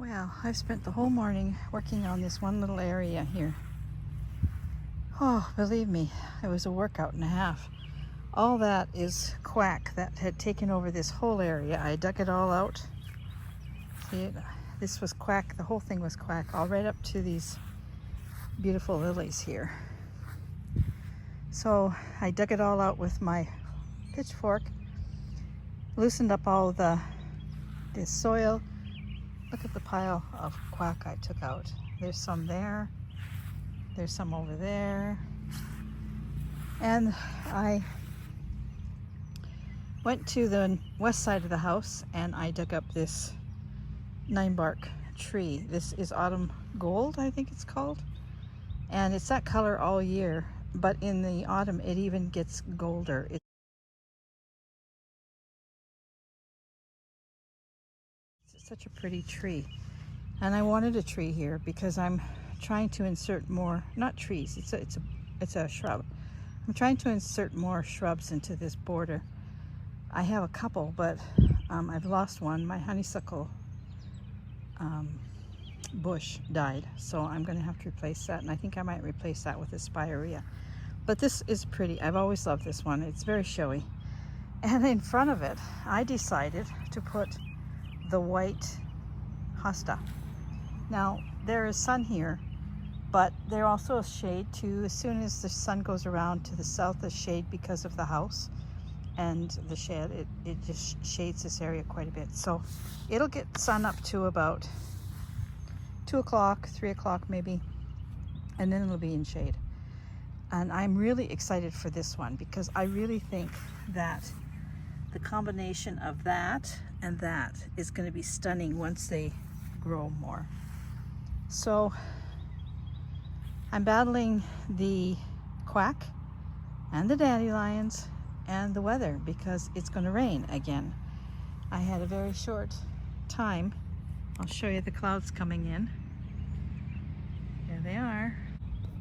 Well, I've spent the whole morning working on this one little area here. Oh, believe me, it was a workout and a half. All that is quack that had taken over this whole area. I dug it all out. See, this was quack, the whole thing was quack, all right up to these beautiful lilies here. So I dug it all out with my pitchfork, loosened up all this soil. Look at the pile of quack I took out. There's some there. There's some over there. And I went to the west side of the house and I dug up this 9-bark tree. This is autumn gold, I think it's called. And it's that color all year, but in the autumn it even gets golder. It's such a pretty tree. And I wanted a tree here because I'm trying to insert more, not trees, it's a shrub. I'm trying to insert more shrubs into this border. I have a couple, but I've lost one. My honeysuckle bush died, so I'm going to have to replace that, and I think I might replace that with a spirea. But this is pretty. I've always loved this one. It's very showy. And in front of it, I decided to put the white hosta. Now, there is sun here, but there also is shade too. As soon as the sun goes around to the south, there's shade because of the house and the shed. It just shades this area quite a bit. So it'll get sun up to about 2 o'clock, 3 o'clock maybe, and then it'll be in shade. And I'm really excited for this one because I really think that the combination of that and that is going to be stunning once they grow more. So I'm battling the quack and the dandelions and the weather because it's going to rain again. I had a very short time. I'll show you the clouds coming in. There they are.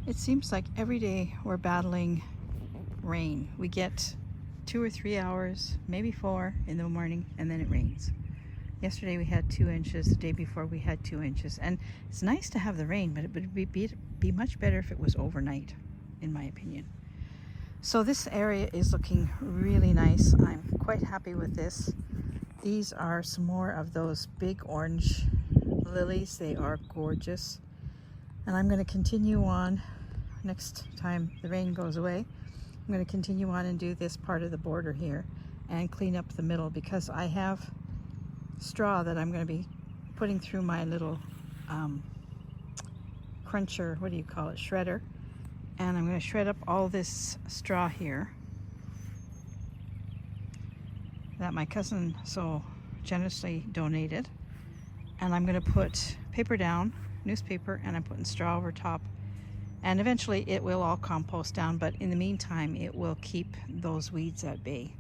It seems like every day we're battling rain. We get 2 or 3 hours, maybe 4 in the morning, and then it rains. Yesterday we had 2 inches, the day before we had 2 inches. And it's nice to have the rain, but it would be much better if it was overnight, in my opinion. So this area is looking really nice. I'm quite happy with this. These are some more of those big orange lilies. They are gorgeous. And I'm going to continue on next time the rain goes away. I'm going to continue on and do this part of the border here and clean up the middle because I have straw that I'm going to be putting through my little cruncher, what do you call it, shredder. And I'm going to shred up all this straw here that my cousin so generously donated. And I'm going to put paper down, newspaper, and I'm putting straw over top. And eventually it will all compost down, but in the meantime it will keep those weeds at bay.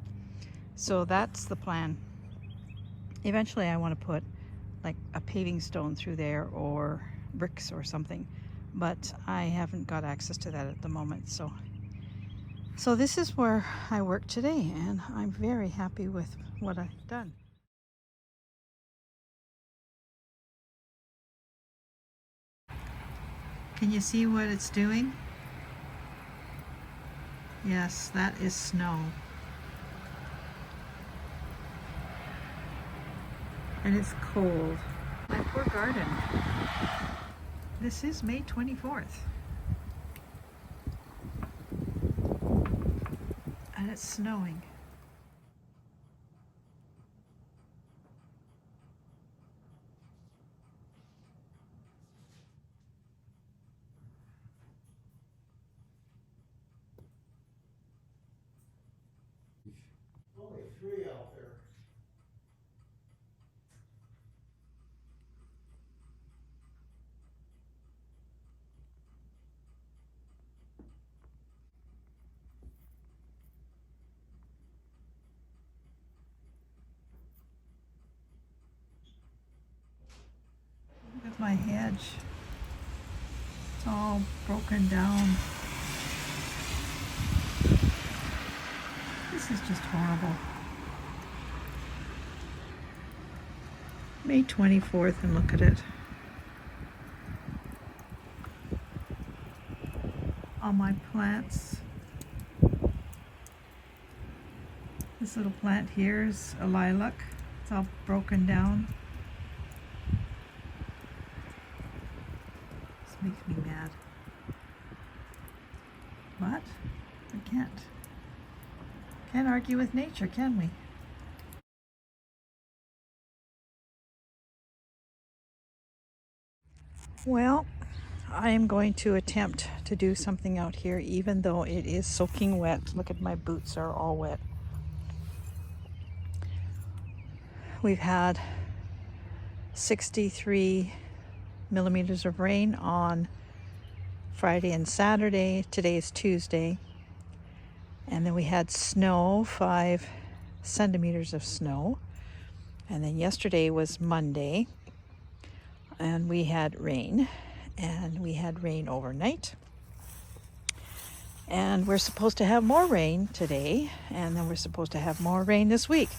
So that's the plan. Eventually I want to put like a paving stone through there or bricks or something, but I haven't got access to that at the moment. So this is where I work today, and I'm very happy with what I've done. Can you see what it's doing? Yes, that is snow. And it's cold. My poor garden. This is May 24th. And it's snowing. Only 3 out there. Look at my hedge. It's all broken down. This is just horrible. May 24th, and look at it. All my plants. This little plant here is a lilac. It's all broken down. This makes me mad. But we can't argue with nature, can we? Well, I am going to attempt to do something out here even though it is soaking wet. Look at my boots are all wet. We've had 63 millimeters of rain on Friday and Saturday. Today is Tuesday. And then we had snow, 5 centimeters of snow. And then yesterday was Monday. And we had rain. And we had rain overnight. And we're supposed to have more rain today. And then we're supposed to have more rain this week.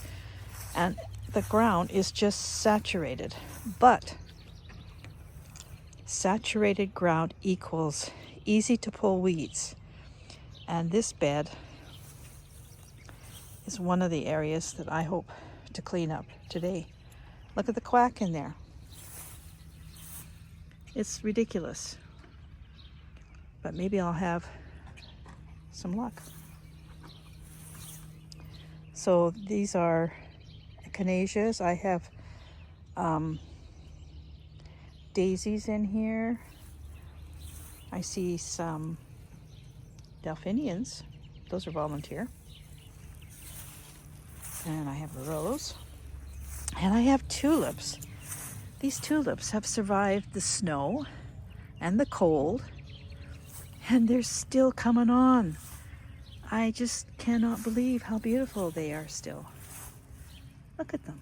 And the ground is just saturated. But saturated ground equals easy to pull weeds. And this bed is one of the areas that I hope to clean up today. Look at the quack in there. It's ridiculous. But maybe I'll have some luck. So these are echinaceas. I have daisies in here. I see some delphiniums. Those are volunteer. And I have a rose. And I have tulips. These tulips have survived the snow and the cold, and they're still coming on. I just cannot believe how beautiful they are still. Look at them.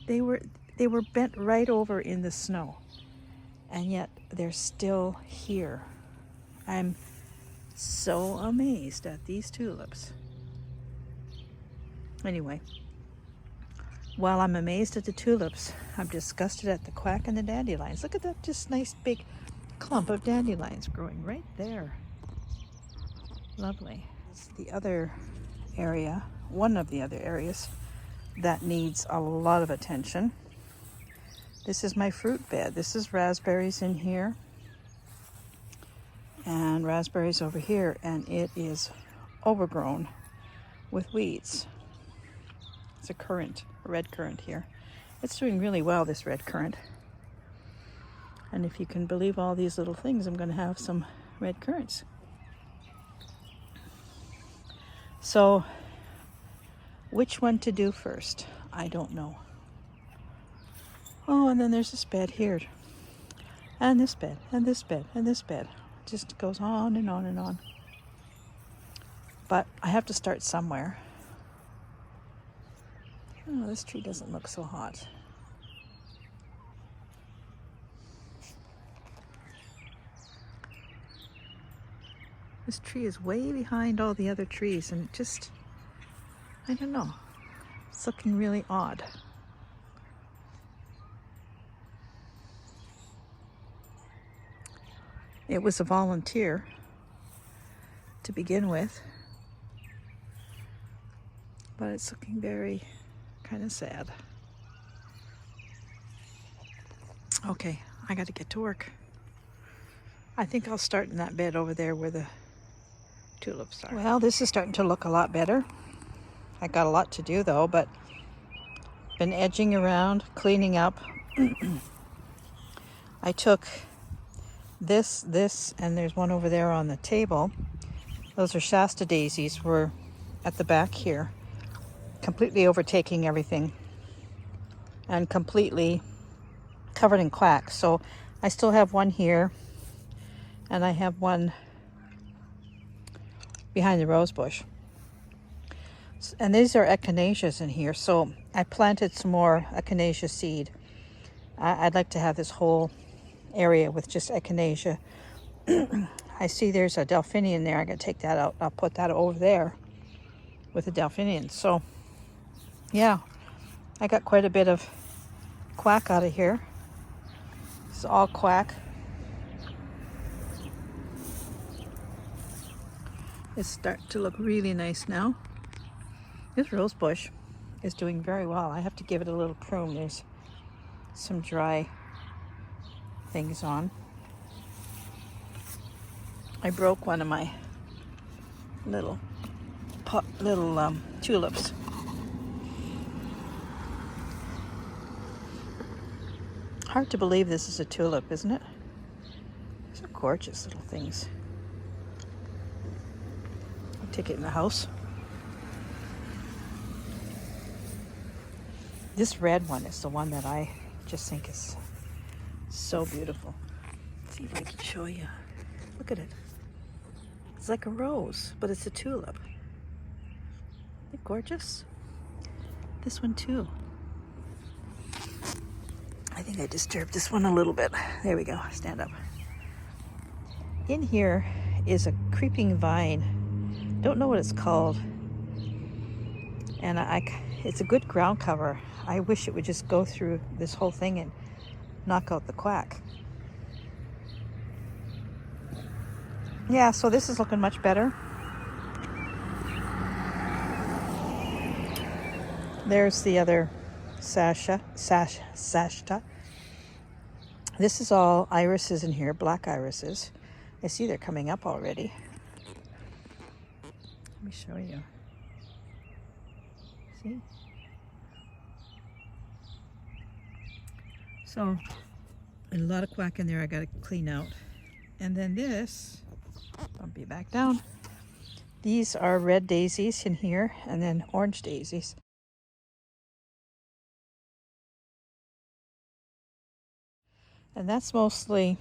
They were bent right over in the snow, and yet they're still here. I'm so amazed at these tulips. Anyway, while I'm amazed at the tulips, I'm disgusted at the quack and the dandelions. Look at that just nice big clump of dandelions growing right there. Lovely. It's the other area, one of the other areas that needs a lot of attention. This is my fruit bed. This is raspberries in here and raspberries over here, and it is overgrown with weeds. It's a currant, a red currant here. It's doing really well, this red currant. And if you can believe all these little things, I'm going to have some red currants. So, which one to do first? I don't know. Oh, and then there's this bed here. And this bed, and this bed, and this bed. It just goes on and on and on. But I have to start somewhere. Oh, this tree doesn't look so hot. This tree is way behind all the other trees, and it just, I don't know, it's looking really odd. It was a volunteer to begin with, but it's looking very kind of sad. Okay, I got to get to work. I think I'll start in that bed over there where the tulips are. Well, this is starting to look a lot better. I got a lot to do though, but been edging around, cleaning up. I took this, and there's one over there on the table. Those are Shasta daisies. Were at the back here, completely overtaking everything and completely covered in quack. So I still have one here, and I have one behind the rose bush. And these are echinaceas in here, so I planted some more echinacea seed. I'd like to have this whole area with just echinacea. I see there's a delphinium there. I'm going to take that out. I'll put that over there with the delphinium. So yeah, I got quite a bit of quack out of here. It's all quack. It's starting to look really nice now. This rose bush is doing very well. I have to give it a little prune. There's some dry things on. I broke one of my little tulips. Hard to believe this is a tulip, isn't it? These are gorgeous little things. I'll take it in the house. This red one is the one that I just think is so beautiful. Let's see if I can show you. Look at it. It's like a rose, but it's a tulip. Isn't it gorgeous? This one too. I think I disturbed this one a little bit. There we go. Stand up. In here is a creeping vine. Don't know what it's called. And it's a good ground cover. I wish it would just go through this whole thing and knock out the quack. Yeah, so this is looking much better. There's the other Sashta. This is all irises in here, black irises. I see they're coming up already. Let me show you. See? So, a lot of quack in there I gotta clean out. And then this, bump you back down. These are red daisies in here, and then orange daisies. And that's mostly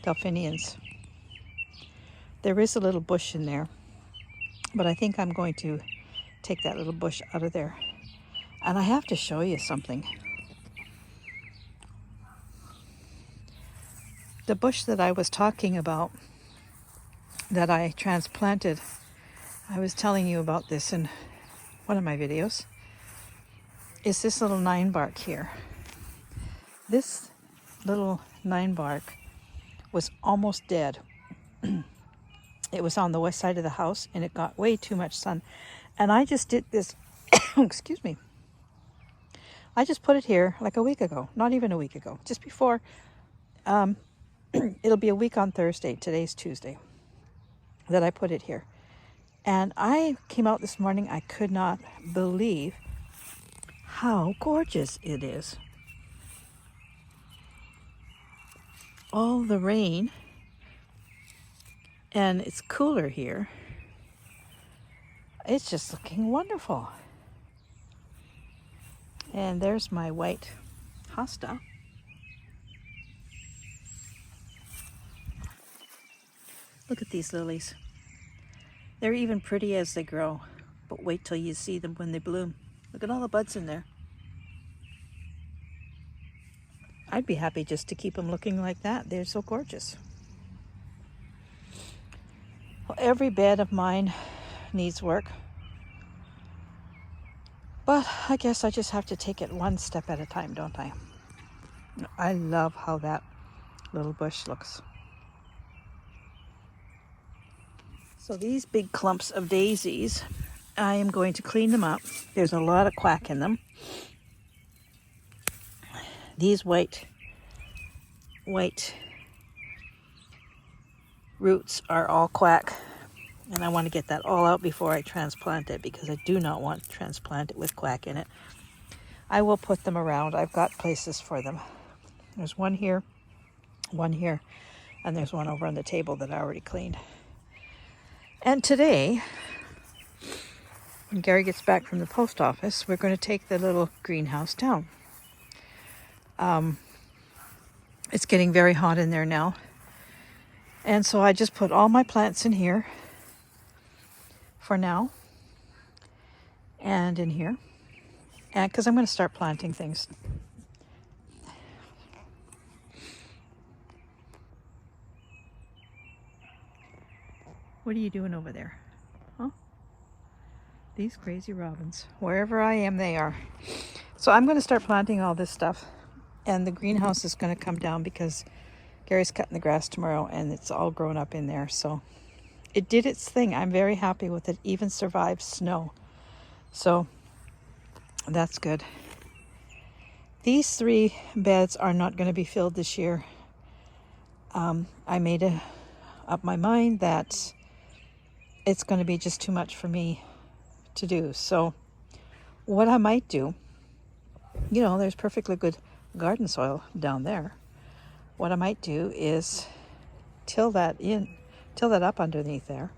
delphiniums. There is a little bush in there, but I think I'm going to take that little bush out of there. And I have to show you something. The bush that I was talking about, that I transplanted, I was telling you about this in one of my videos, is this little 9-bark here. This little 9-bark was almost dead. It was on the west side of the house and it got way too much sun. And I just did this, excuse me. I just put it here like a week ago, not even a week ago, just before, it'll be a week on Thursday, today's Tuesday, that I put it here. And I came out this morning, I could not believe how gorgeous it is. All the rain, and it's cooler here. It's just looking wonderful. And there's my white hosta. Look at these lilies. They're even pretty as they grow, but wait till you see them when they bloom. Look at all the buds in there. I'd be happy just to keep them looking like that. They're so gorgeous. Well, every bed of mine needs work. But I guess I just have to take it one step at a time, don't I? I love how that little bush looks. So these big clumps of daisies, I am going to clean them up. There's a lot of quack in them. These white roots are all quack, and I want to get that all out before I transplant it, because I do not want to transplant it with quack in it. I will put them around. I've got places for them. There's one here, and there's one over on the table that I already cleaned. And today, when Gary gets back from the post office, we're going to take the little greenhouse down. It's getting very hot in there now. And so I just put all my plants in here for now, and in here, and because I'm going to start planting things. What are you doing over there? Huh? These crazy robins. Wherever I am, they are. So I'm going to start planting all this stuff, and the greenhouse is going to come down because Gary's cutting the grass tomorrow and it's all grown up in there. So it did its thing. I'm very happy with it. Even survived snow. So that's good. These 3 beds are not going to be filled this year. I made up my mind that it's going to be just too much for me to do. So what I might do, you know, there's perfectly good garden soil down there. What I might do is till that up underneath there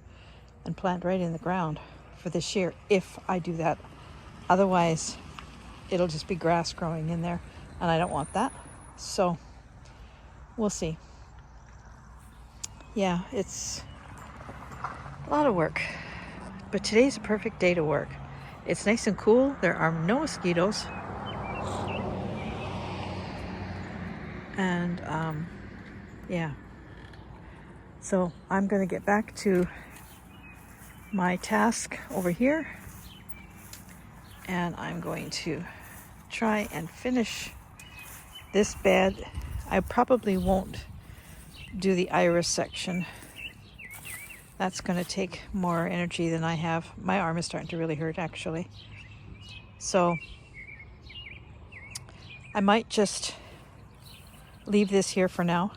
and plant right in the ground for this year if I do that. Otherwise, it'll just be grass growing in there, and I don't want that. So we'll see. Yeah, it's a lot of work, but today's a perfect day to work. It's nice and cool. There are no mosquitoes. And yeah, so I'm going to get back to my task over here, and I'm going to try and finish this bed. I probably won't do the iris section. That's going to take more energy than I have. My arm is starting to really hurt, actually. So I might just leave this here for now.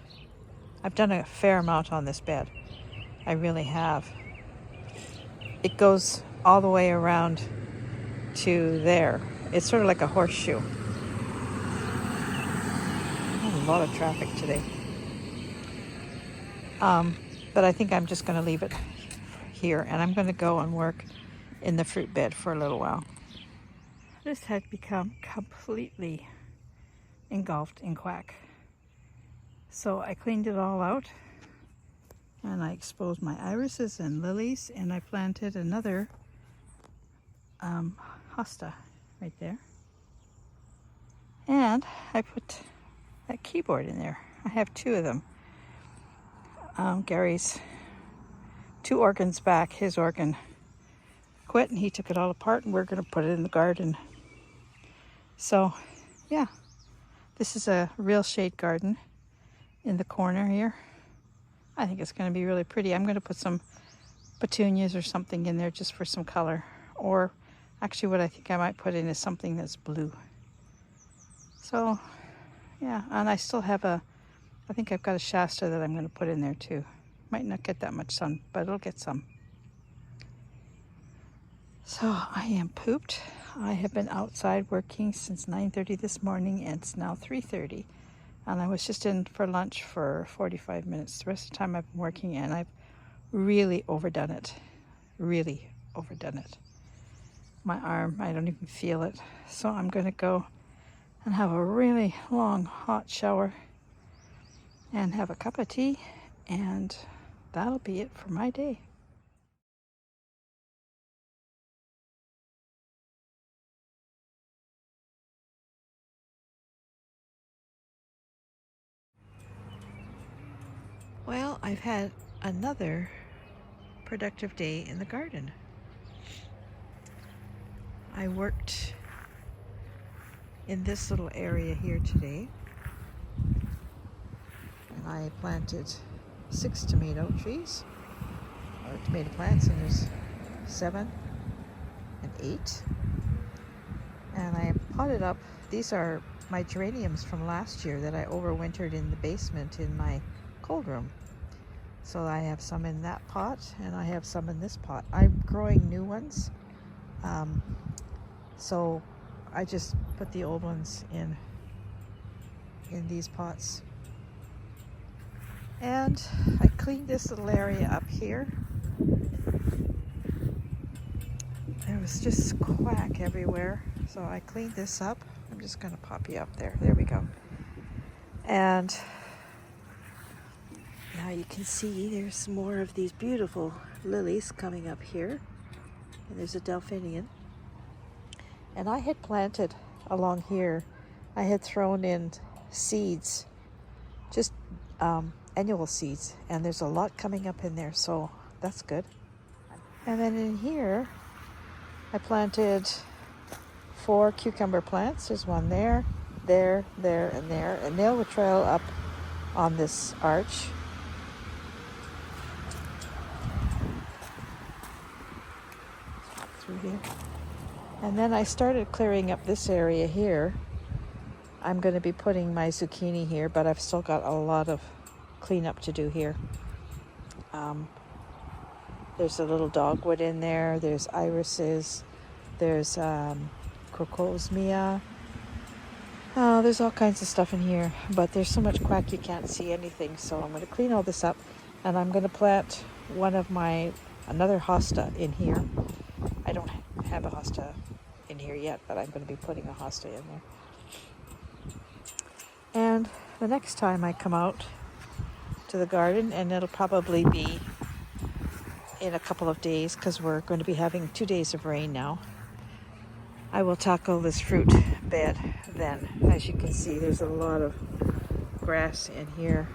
I've done a fair amount on this bed. I really have. It goes all the way around to there. It's sort of like a horseshoe. A lot of traffic today. But I think I'm just going to leave it here, and I'm going to go and work in the fruit bed for a little while. This had become completely engulfed in quack. So I cleaned it all out, and I exposed my irises and lilies, and I planted another hosta right there. And I put that keyboard in there. I have 2 of them. Gary's 2 organs back, his organ quit, and he took it all apart, and we're going to put it in the garden. So yeah, this is a real shade garden in the corner here. I think it's going to be really pretty. I'm going to put some petunias or something in there just for some color. Or actually what I think I might put in is something that's blue. So yeah, and I still have I think I've got a Shasta that I'm going to put in there too. Might not get that much sun, but it'll get some. So I am pooped. I have been outside working since 9:30 this morning, and it's now 3:30. And I was just in for lunch for 45 minutes. The rest of the time I've been working, and I've really overdone it. Really overdone it. My arm, I don't even feel it. So I'm going to go and have a really long hot shower and have a cup of tea, and that'll be it for my day. Well, I've had another productive day in the garden. I worked in this little area here today, and I planted 6 tomato trees, or tomato plants, and there's 7 and 8. And I potted up, these are my geraniums from last year that I overwintered in the basement in my cold room. So I have some in that pot, and I have some in this pot. I'm growing new ones, so I just put the old ones in these pots. And I cleaned this little area up here. There was just quack everywhere, so I cleaned this up. I'm just going to pop you up there. There we go. And now you can see there's more of these beautiful lilies coming up here. And there's a delphinium. And I had planted along here, I had thrown in seeds, just annual seeds. And there's a lot coming up in there, so that's good. And then in here, I planted 4 cucumber plants. There's one there, there, and there. And they will trail up on this arch. Through here. And then I started clearing up this area here. I'm going to be putting my zucchini here, but I've still got a lot of cleanup to do here. There's a little dogwood in there. There's irises. There's crocosmia. Oh, there's all kinds of stuff in here, but there's so much quack you can't see anything. So I'm going to clean all this up, and I'm going to plant another hosta in here. I don't have a hosta in here yet, but I'm going to be putting a hosta in there. And the next time I come out to the garden, and it'll probably be in a couple of days because we're going to be having 2 days of rain now, I will tackle this fruit bed then. As you can see, there's a lot of grass in here.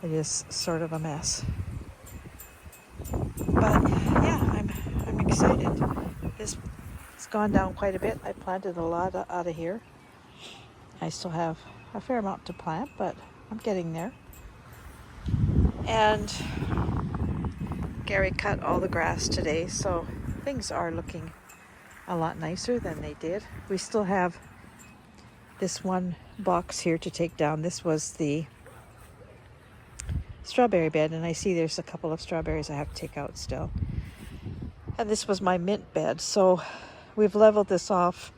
It is sort of a mess. But yeah, I'm excited. This has gone down quite a bit. I planted a lot out of here. I still have a fair amount to plant, but I'm getting there. And Gary cut all the grass today, so things are looking a lot nicer than they did. We still have this one box here to take down. This was the strawberry bed, and I see there's a couple of strawberries I have to take out still. And this was my mint bed, so we've leveled this off.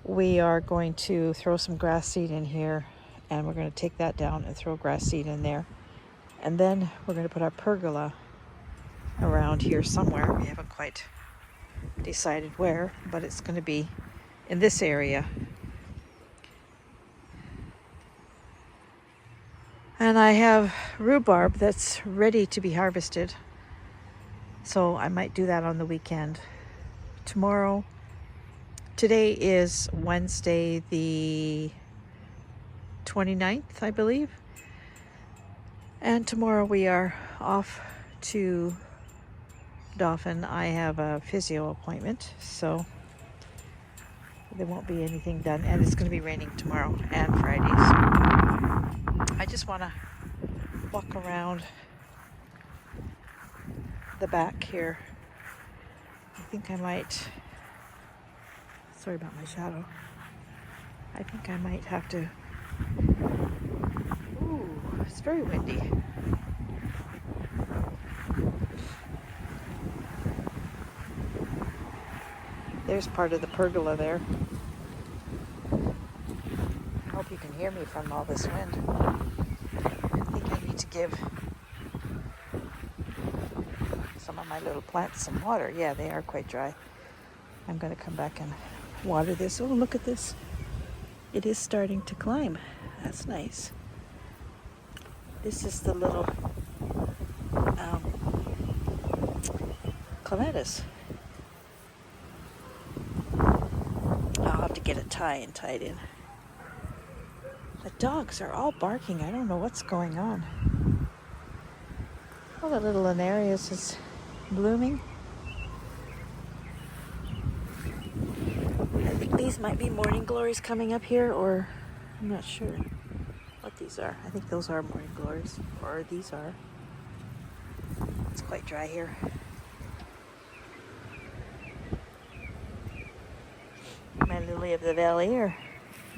We are going to throw some grass seed in here, and we're going to take that down and throw grass seed in there. And then we're going to put our pergola around here somewhere. We haven't quite decided where, but it's going to be in this area. And I have rhubarb that's ready to be harvested, so I might do that on the weekend. Today is Wednesday the 29th, I believe. And tomorrow we are off to Dauphin. I have a physio appointment, so there won't be anything done. And it's going to be raining tomorrow and Friday. So I just want to walk around the back here. I think I might, sorry about my shadow. I think I might have to, ooh, it's very windy. There's part of the pergola there. I hope you can hear me from all this wind. I think I need to give some of my little plants some water. Yeah, they are quite dry. I'm going to come back and water this. Oh, look at this. It is starting to climb. That's nice. This is the little clematis. I'll have to get a tie and tie it in. The dogs are all barking. I don't know what's going on. Oh, the little Anarias is blooming. I think these might be morning glories coming up here, or I'm not sure what these are. I think those are morning glories, or these are. It's quite dry here. My lily of the valley are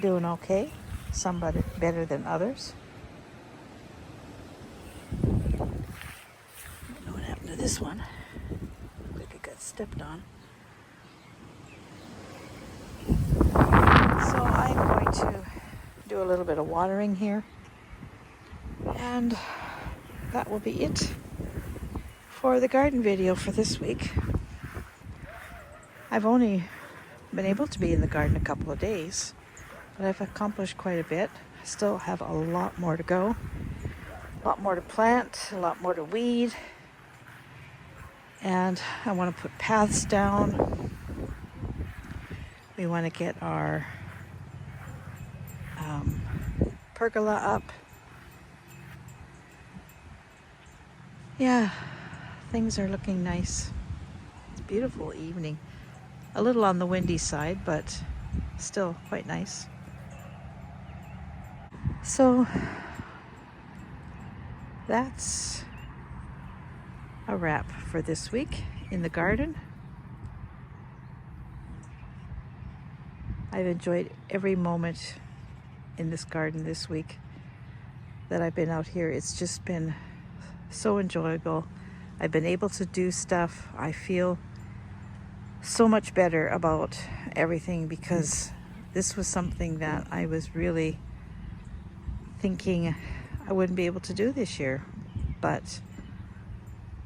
doing okay. Some better than others. I don't know what happened to this one. Looked like it got stepped on. So I'm going to do a little bit of watering here. And that will be it for the garden video for this week. I've only been able to be in the garden a couple of days, but I've accomplished quite a bit. I still have a lot more to go, a lot more to plant, a lot more to weed, and I want to put paths down. We want to get our pergola up. Yeah, things are looking nice. It's a beautiful evening. A little on the windy side, but still quite nice. So that's a wrap for this week in the garden. I've enjoyed every moment in this garden this week that I've been out here. It's just been so enjoyable. I've been able to do stuff. I feel so much better about everything because this was something that I was really thinking I wouldn't be able to do this year. But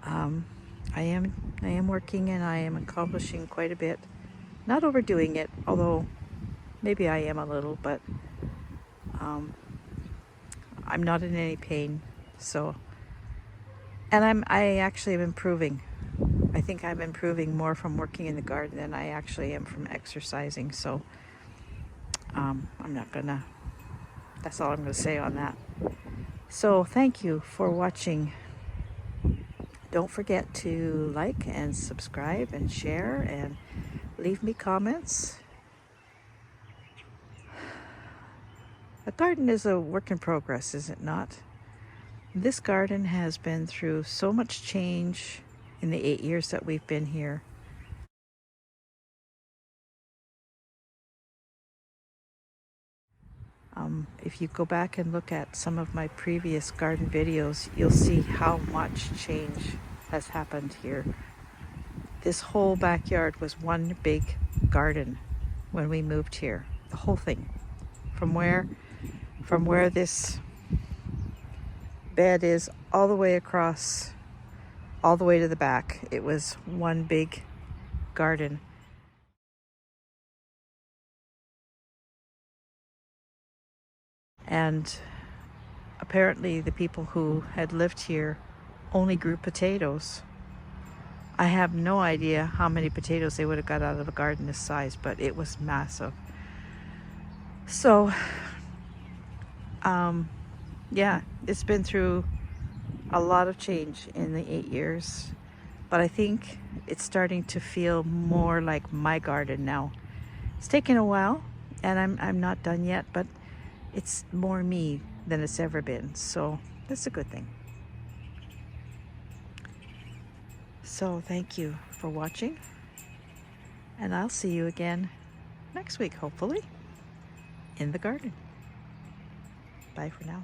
I am working and I am accomplishing quite a bit. Not overdoing it, although maybe I am a little, but I'm not in any pain. So, and I actually am improving. I think I'm improving more from working in the garden than I actually am from exercising. So I'm not gonna, that's all I'm gonna say on that. So thank you for watching. Don't forget to like and subscribe and share and leave me comments. A garden is a work in progress, is it not? This garden has been through so much change in the 8 years that we've been here. If you go back and look at some of my previous garden videos, you'll see how much change has happened here. This whole backyard was one big garden when we moved here. The whole thing. From where this bed is all the way across, all the way to the back. It was one big garden. And apparently the people who had lived here only grew potatoes. I have no idea how many potatoes they would have got out of a garden this size, but it was massive. So, yeah, it's been through a lot of change in the 8 years, but I think it's starting to feel more like my garden now. It's taken a while, and I'm not done yet, but it's more me than it's ever been, so that's a good thing. So thank you for watching, and I'll see you again next week, hopefully, in the garden. Bye for now.